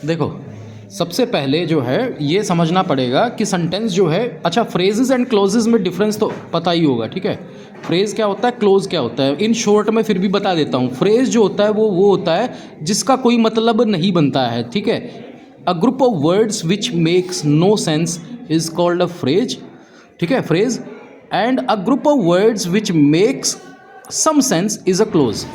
देखो, सबसे पहले जो है ये समझना पड़ेगा कि सेंटेंस जो है, अच्छा फ्रेजेस एंड क्लोजेस में डिफरेंस तो पता ही होगा, ठीक है। फ्रेज क्या होता है, क्लोज क्या होता है, इन शॉर्ट में फिर भी बता देता हूँ। फ्रेज जो होता है वो होता है जिसका कोई मतलब नहीं बनता है, ठीक है। A group of words which makes no sense is called a phrase, ठीक है, phrase. And a group of words which makes some sense is a clause.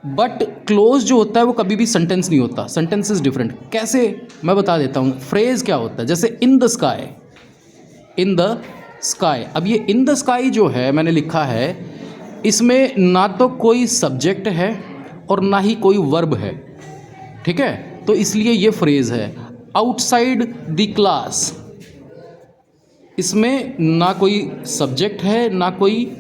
But clause जो होता है वो कभी भी सेंटेंस नहीं होता, सेंटेंस इज डिफरेंट। कैसे, मैं बता देता हूँ। फ्रेज क्या होता है, जैसे in the sky, in the sky. अब ये इन द स्काई जो है मैंने लिखा है, इसमें ना तो कोई सब्जेक्ट है और ना ही कोई वर्ब है, ठीक है, तो इसलिए ये फ्रेज है। आउटसाइड द क्लास, इसमें ना कोई सब्जेक्ट है ना कोई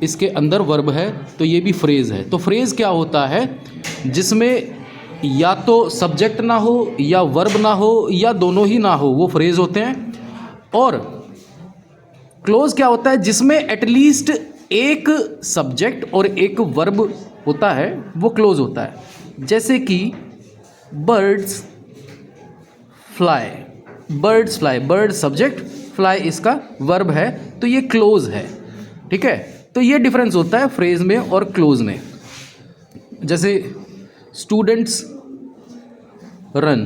इसके अंदर वर्ब है, तो ये भी फ्रेज है। तो फ्रेज क्या होता है, जिसमें या तो सब्जेक्ट ना हो या वर्ब ना हो या दोनों ही ना हो, वो फ्रेज होते हैं। और क्लोज क्या होता है, जिसमें एटलीस्ट एक सब्जेक्ट और एक वर्ब होता है, वो क्लोज होता है। जैसे कि birds fly, birds fly, bird subject, fly इसका वर्ब है, तो ये क्लोज है, ठीक है। तो ये डिफरेंस होता है फ्रेज में और क्लोज में। जैसे स्टूडेंट्स रन,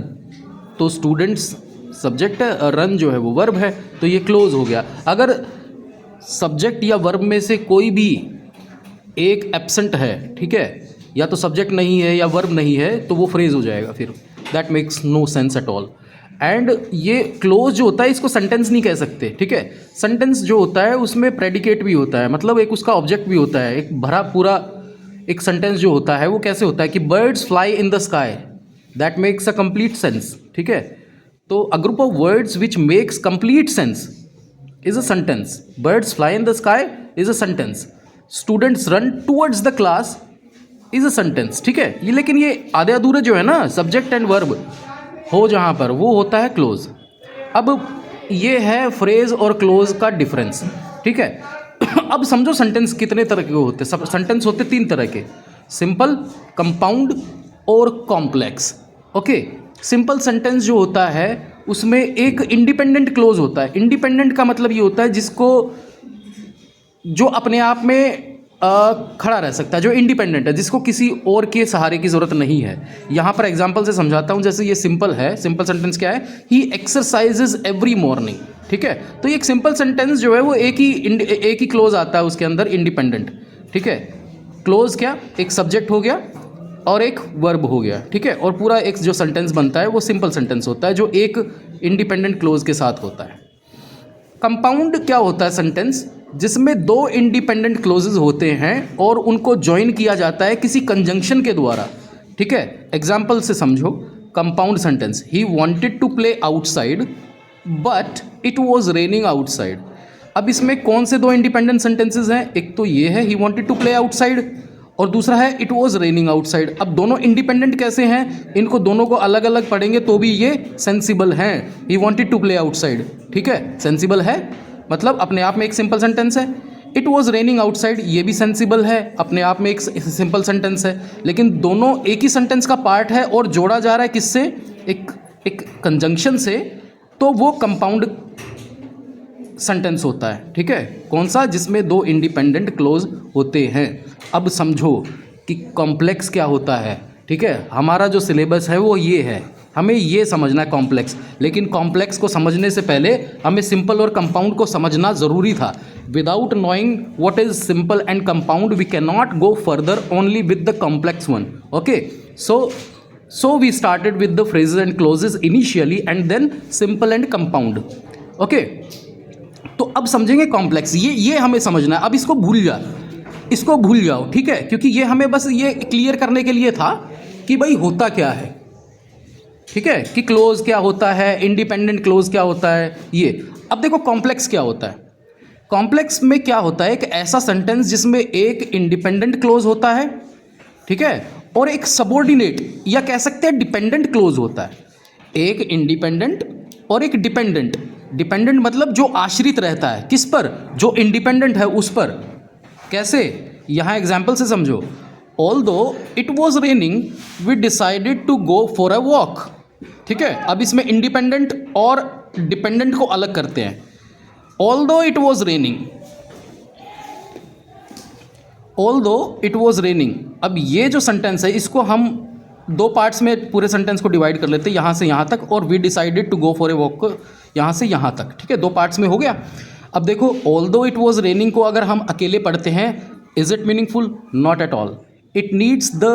तो स्टूडेंट्स सब्जेक्ट है, रन जो है वो वर्ब है, तो ये क्लोज हो गया। अगर सब्जेक्ट या वर्ब में से कोई भी एक एब्सेंट है, ठीक है, या तो सब्जेक्ट नहीं है या वर्ब नहीं है, तो वो फ्रेज हो जाएगा फिर। That makes no sense at all. एंड ये क्लोज जो होता है इसको सेंटेंस नहीं कह सकते, ठीक है। सेंटेंस जो होता है उसमें प्रेडिकेट भी होता है, मतलब एक उसका ऑब्जेक्ट भी होता है, एक भरा पूरा एक सेंटेंस जो होता है वो कैसे होता है कि birds fly in the sky, that makes a complete sense, ठीक है। तो अ group of words which makes complete sense is a sentence. Birds fly in the sky is a sentence. Students run towards the class is a sentence, ठीक है। ये लेकिन ये आधे अधूरे जो है ना, सब्जेक्ट एंड वर्ब हो जहाँ पर, वो होता है क्लोज। अब ये है फ्रेज और क्लोज का डिफरेंस, ठीक है। अब समझो सेंटेंस कितने तरह के होते हैं। सब सेंटेंस होते तीन तरह के, सिंपल, कंपाउंड और कॉम्प्लेक्स, ओके। सिंपल सेंटेंस जो होता है उसमें एक इंडिपेंडेंट क्लोज होता है। इंडिपेंडेंट का मतलब ये होता है जिसको, जो अपने आप में खड़ा रह सकता है, जो इंडिपेंडेंट है, जिसको किसी और के सहारे की ज़रूरत नहीं है। यहाँ पर एग्जांपल से समझाता हूँ। जैसे ये सिंपल है, सिंपल सेंटेंस क्या है, ही एक्सरसाइजेज एवरी मॉर्निंग, ठीक है। तो ये एक सिंपल सेंटेंस जो है वो एक ही क्लोज आता है उसके अंदर, इंडिपेंडेंट, ठीक है। क्लोज क्या, एक सब्जेक्ट हो गया और एक वर्ब हो गया, ठीक है, और पूरा एक जो सेंटेंस बनता है वो सिंपल सेंटेंस होता है, जो एक इंडिपेंडेंट क्लोज के साथ होता है। कंपाउंड क्या होता है, सेंटेंस जिसमें दो इंडिपेंडेंट क्लोजेज होते हैं और उनको ज्वाइन किया जाता है किसी कंजंक्शन के द्वारा, ठीक है। एग्जाम्पल से समझो। Compound sentence, he wanted to play outside but it was raining outside. अब इसमें कौन से दो इंडिपेंडेंट सेंटेंसेज हैं, एक तो ये है he wanted to play outside, और दूसरा है इट वॉज रेनिंग आउटसाइड। अब दोनों इंडिपेंडेंट कैसे हैं, इनको दोनों को अलग अलग पढ़ेंगे तो भी ये सेंसिबल हैं। He wanted to play outside, ठीक है, सेंसिबल है, मतलब अपने आप में एक सिंपल सेंटेंस है। इट वॉज रेनिंग आउटसाइड, ये भी सेंसिबल है, अपने आप में एक सिंपल सेंटेंस है, लेकिन दोनों एक ही सेंटेंस का पार्ट है और जोड़ा जा रहा है किससे, एक कंजंक्शन से, तो वो कंपाउंड सेंटेंस होता है, ठीक है। कौन सा, जिसमें दो इंडिपेंडेंट क्लोज होते हैं। अब समझो कि कॉम्प्लेक्स क्या होता है, ठीक है। हमारा जो सिलेबस है वो ये है, हमें ये समझना है कॉम्प्लेक्स। लेकिन कॉम्प्लेक्स को समझने से पहले हमें सिंपल और कंपाउंड को समझना ज़रूरी था। Without knowing what is simple and compound we can not go further only with the complex one, okay. So we started with the phrases and clauses initially and then simple and compound, okay. तो अब समझेंगे complex, ये हमें समझना है। अब इसको भूल जाओ, ठीक है, क्योंकि ये हमें बस ये क्लियर करने के लिए था कि भाई होता क्या है, ठीक है, कि क्लोज क्या होता है, इंडिपेंडेंट क्लोज क्या होता है, ये। अब देखो कॉम्प्लेक्स क्या होता है। कॉम्प्लेक्स में क्या होता है, एक ऐसा सेंटेंस जिसमें एक इंडिपेंडेंट क्लोज होता है, ठीक है, और एक सबऑर्डिनेट या कह सकते हैं डिपेंडेंट क्लोज होता है। एक इंडिपेंडेंट और एक डिपेंडेंट। डिपेंडेंट मतलब जो आश्रित रहता है, किस पर, जो इंडिपेंडेंट है उस पर। कैसे, यहाँ एग्जाम्पल से समझो। Although it was raining we decided to go for a walk. ठीक है, अब इसमें इंडिपेंडेंट और डिपेंडेंट को अलग करते हैं। Although it was raining, although it was raining, अब ये जो सेंटेंस है इसको हम दो पार्ट्स में पूरे सेंटेंस को डिवाइड कर लेते हैं, यहाँ से यहाँ तक, और we decided to go for a walk को यहाँ से यहाँ तक। ठीक है, दो पार्ट्स में हो गया। अब देखो, ऑल्दो इट वॉज रेनिंग को अगर हम अकेले पढ़ते हैं, is it meaningful? Not at all. It needs the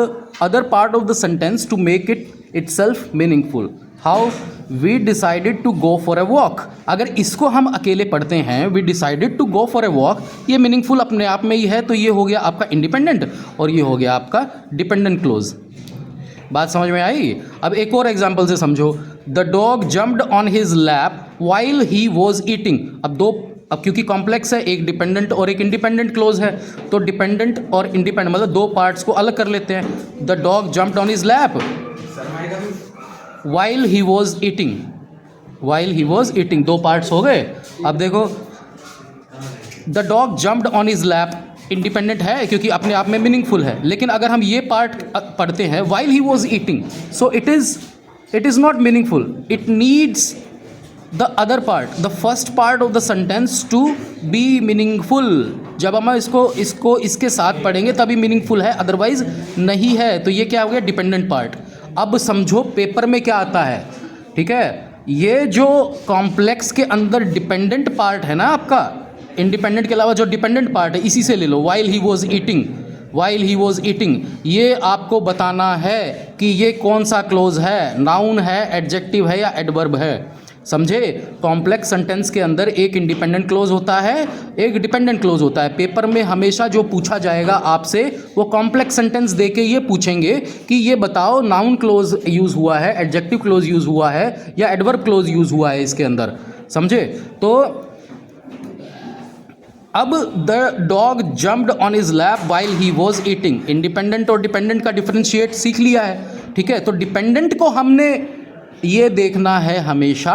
other part of the sentence to make it itself meaningful. How? We decided to go for a walk, अगर इसको हम अकेले पढ़ते हैं, we decided to go for a walk, ये meaningful अपने आप में ही है, तो ये हो गया आपका इंडिपेंडेंट और ये हो गया आपका डिपेंडेंट क्लोज। बात समझ में आई? अब एक और एग्जाम्पल से समझो। The dog jumped on his lap while he was eating. अब क्योंकि कॉम्प्लेक्स है, एक डिपेंडेंट और एक इंडिपेंडेंट क्लोज है, तो डिपेंडेंट और इंडिपेंडेंट मतलब दो पार्ट्स को अलग कर लेते हैं। The dog jumped on his lap while he was eating, while he was eating, दो पार्ट्स हो गए। अब देखो, the dog jumped on his lap independent है क्योंकि अपने आप में मीनिंगफुल है, लेकिन अगर हम ये पार्ट पढ़ते हैं while he was eating, so it is not meaningful. It needs the other part, the first part of the sentence to be meaningful. जब हम इसको इसके साथ पढ़ेंगे तभी मीनिंगफुल है, अदरवाइज नहीं है। तो ये क्या हो गया? Dependent part. अब समझो पेपर में क्या आता है। ठीक है, ये जो कॉम्प्लेक्स के अंदर डिपेंडेंट पार्ट है ना आपका, इंडिपेंडेंट के अलावा जो डिपेंडेंट पार्ट है, इसी से ले लो, while he was eating, while he was eating, ये आपको बताना है कि ये कौन सा क्लोज है, नाउन है, एडजेक्टिव है या एडवर्ब है। समझे? कॉम्प्लेक्स सेंटेंस के अंदर एक इंडिपेंडेंट क्लोज होता है, एक डिपेंडेंट क्लोज होता है। पेपर में हमेशा जो पूछा जाएगा आपसे, वो कॉम्प्लेक्स सेंटेंस दे के ये पूछेंगे कि ये बताओ नाउन क्लोज यूज़ हुआ है, एडजेक्टिव क्लोज यूज़ हुआ है या एडवर्ब क्लोज यूज़ हुआ है इसके अंदर। समझे? तो अब the dog jumped on his lap while he was eating, independent और डिपेंडेंट का डिफरेंशिएट सीख लिया है। ठीक है, तो डिपेंडेंट को हमने ये देखना है हमेशा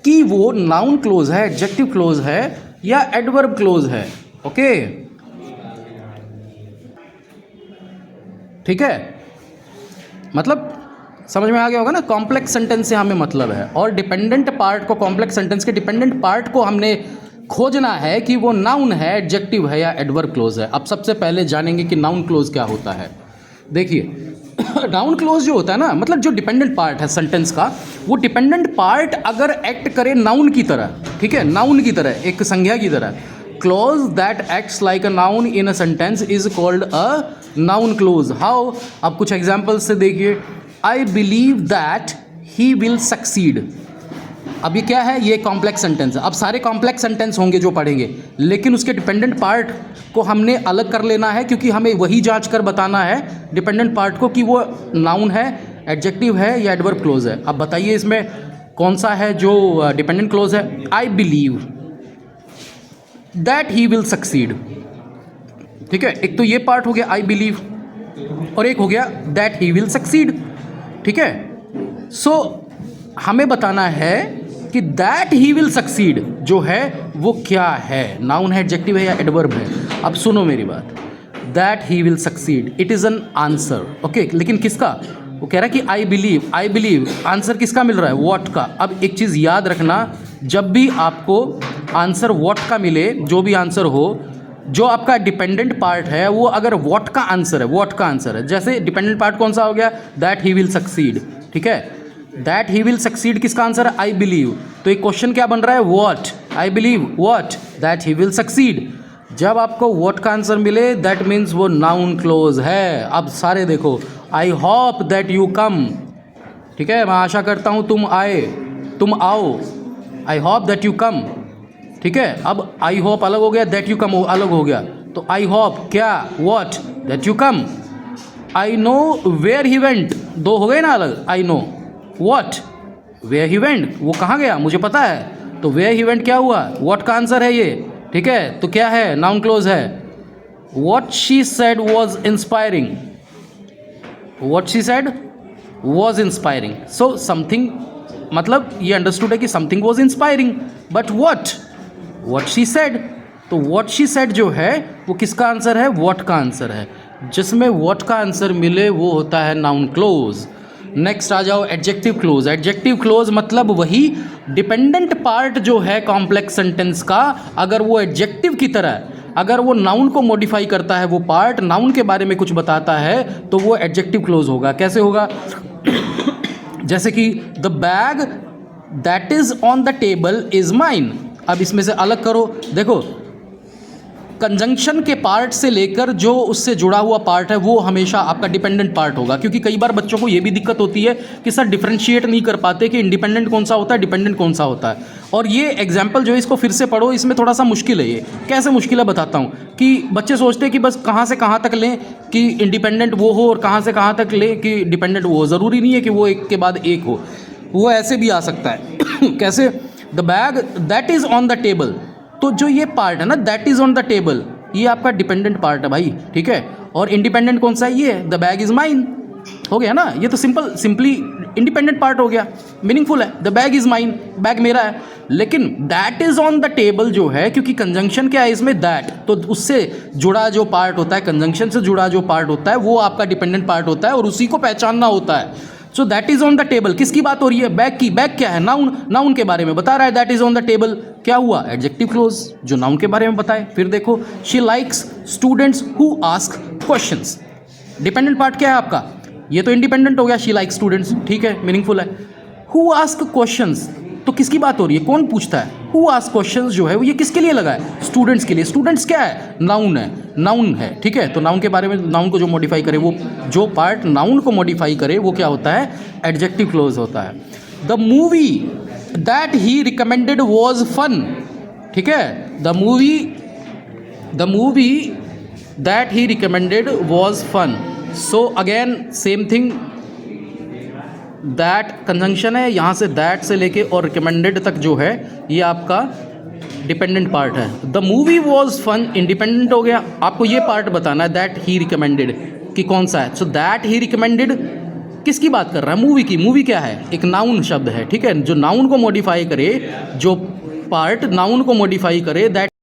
कि वो नाउन क्लोज है, एडजेक्टिव क्लोज है या एडवर्ब क्लोज है। ओके, ठीक है, मतलब समझ में आ गया होगा ना? कॉम्प्लेक्स सेंटेंस से हमें मतलब है, और डिपेंडेंट पार्ट को, कॉम्प्लेक्स सेंटेंस के डिपेंडेंट पार्ट को हमने खोजना है कि वो नाउन है, एडजेक्टिव है या एडवर्ब क्लोज है। अब सबसे पहले जानेंगे कि नाउन क्लोज क्या होता है। देखिए, नाउन क्लोज जो होता है ना, मतलब जो डिपेंडेंट पार्ट है सेंटेंस का, वो डिपेंडेंट पार्ट अगर एक्ट करे नाउन की तरह, ठीक है, नाउन की तरह, एक संज्ञा की तरह, close that acts like a noun in a sentence is called a noun close. How? अब कुछ एग्जांपल्स से देखिए। I believe that he will succeed. अब ये क्या है? ये कॉम्प्लेक्स सेंटेंस है। अब सारे कॉम्प्लेक्स सेंटेंस होंगे जो पढ़ेंगे, लेकिन उसके डिपेंडेंट पार्ट को हमने अलग कर लेना है, क्योंकि हमें वही जांच कर बताना है डिपेंडेंट पार्ट को कि वो नाउन है, एडजेक्टिव है या एडवर्ब क्लोज है। अब बताइए इसमें कौन सा है जो डिपेंडेंट क्लोज है? I believe that he will succeed. ठीक है, एक तो ये पार्ट हो गया आई बिलीव, और एक हो गया दैट ही विल सक्सीड। ठीक है, सो हमें बताना है कि दैट ही विल सक्सीड जो है वो क्या है, नाउन है, एडजेक्टिव है या एडवर्ब है। अब सुनो मेरी बात, that he will succeed it is an answer. Okay, लेकिन किसका? वो कह रहा है कि आई बिलीव, आंसर किसका मिल रहा है? व्हाट का। अब एक चीज़ याद रखना, जब भी आपको आंसर व्हाट का मिले, जो भी आंसर हो, जो आपका डिपेंडेंट पार्ट है वो अगर व्हाट का आंसर है, व्हाट का आंसर है, जैसे डिपेंडेंट पार्ट कौन सा हो गया? That he will succeed. ठीक है, दैट ही विल सक्सीड किसका आंसर है? I believe. तो एक क्वेश्चन क्या बन रहा है? What, I believe what, that he will succeed. जब आपको व्हाट का आंसर मिले, दैट मीन्स वो नाउन क्लोज है। अब सारे देखो, आई होप दैट यू कम। ठीक है, मैं आशा करता हूँ तुम आए, तुम आओ। आई होप दैट यू कम। ठीक है, अब आई होप अलग हो गया, दैट यू कम अलग हो गया। तो आई होप क्या? What, that you come. I know where he went, दो हो गए ना अलग। I know what, where he went, वो कहाँ गया मुझे पता है। तो वेयर ही वेंट क्या हुआ? व्हाट का आंसर है ये। ठीक है, तो क्या है? नाउन क्लोज है। What she said was inspiring, what she said was inspiring. So something, मतलब ये अंडरस्टूड है कि something was inspiring, but what she said. तो व्हाट शी सेड जो है वो किसका आंसर है? व्हाट का आंसर है। जिसमें व्हाट का आंसर मिले वो होता है नाउन क्लोज। नेक्स्ट आ जाओ एडजेक्टिव क्लोज। एडजेक्टिव क्लोज मतलब वही डिपेंडेंट पार्ट जो है कॉम्प्लेक्स सेंटेंस का, अगर वो एडजेक्टिव की तरह, अगर वो नाउन को मॉडिफाई करता है, वो पार्ट नाउन के बारे में कुछ बताता है, तो वो एडजेक्टिव क्लोज होगा। कैसे होगा? जैसे कि the bag that is on the table is mine. अब इसमें से अलग करो, देखो कंजंक्शन के पार्ट से लेकर जो उससे जुड़ा हुआ पार्ट है वो हमेशा आपका डिपेंडेंट पार्ट होगा, क्योंकि कई बार बच्चों को ये भी दिक्कत होती है कि सर डिफरेंशिएट नहीं कर पाते कि इंडिपेंडेंट कौन सा होता है, डिपेंडेंट कौन सा होता है। और ये एग्जाम्पल जो है इसको फिर से पढ़ो, इसमें थोड़ा सा मुश्किल है। ये कैसे मुश्किल है बताता हूँ। कि बच्चे सोचते हैं कि बस कहाँ से कहाँ तक लें कि इंडिपेंडेंट वो हो और कहाँ से कहाँ तक लें कि डिपेंडेंट वो हो। ज़रूरी नहीं है कि वो एक के बाद एक हो, वो ऐसे भी आ सकता है। कैसे? The bag that is on the table, तो जो ये पार्ट है ना that is on the table, ये आपका डिपेंडेंट पार्ट है भाई, ठीक है। और इंडिपेंडेंट कौन सा है? ये द बैग इज़ माइन, हो गया ना। ये तो सिंपली इंडिपेंडेंट पार्ट हो गया, मीनिंगफुल है। The bag is mine, bag मेरा है। लेकिन that is on the table जो है, क्योंकि कंजंक्शन क्या है इसमें, दैट, तो उससे जुड़ा जो पार्ट होता है, कंजंक्शन से जुड़ा जो पार्ट होता है वो आपका डिपेंडेंट पार्ट होता है और उसी को पहचानना होता है। So that is on the table, किसकी बात हो रही है? बैग की। बैग क्या है? नाउन, नाउन के बारे में बता रहा है। That is on the table क्या हुआ? एडजेक्टिव क्लोज, जो नाउन के बारे में बताए। फिर देखो she likes students who ask questions, dependent part क्या है आपका? ये तो इंडिपेंडेंट हो गया, शी लाइक्स स्टूडेंट्स, ठीक है, मीनिंगफुल है। हु आस्क क्वेश्चंस, तो किसकी बात हो रही है? कौन पूछता है? हु आस्क क्वेश्चंस जो है वो ये किसके लिए लगा है? स्टूडेंट्स के लिए। स्टूडेंट्स क्या है? नाउन है, नाउन है, ठीक है। तो नाउन के बारे में, नाउन को जो मॉडिफाई करे, वो जो पार्ट नाउन को मॉडिफाई करे वो क्या होता है? एडजेक्टिव क्लोज होता है। The movie that he recommended was fun, ठीक है। The movie that he recommended was fun. So again same thing, that conjunction है, यहाँ से दैट से लेके और रिकमेंडेड तक जो है ये आपका डिपेंडेंट पार्ट है। The movie was fun independent हो गया। आपको ये पार्ट बताना है दैट ही रिकमेंडेड कि कौन सा है। सो दैट ही रिकमेंडेड किसकी बात कर रहा है? मूवी की। मूवी क्या है? एक नाउन शब्द है, ठीक है। जो नाउन को मॉडिफाई करे, जो पार्ट नाउन को मॉडिफाई करे, दैट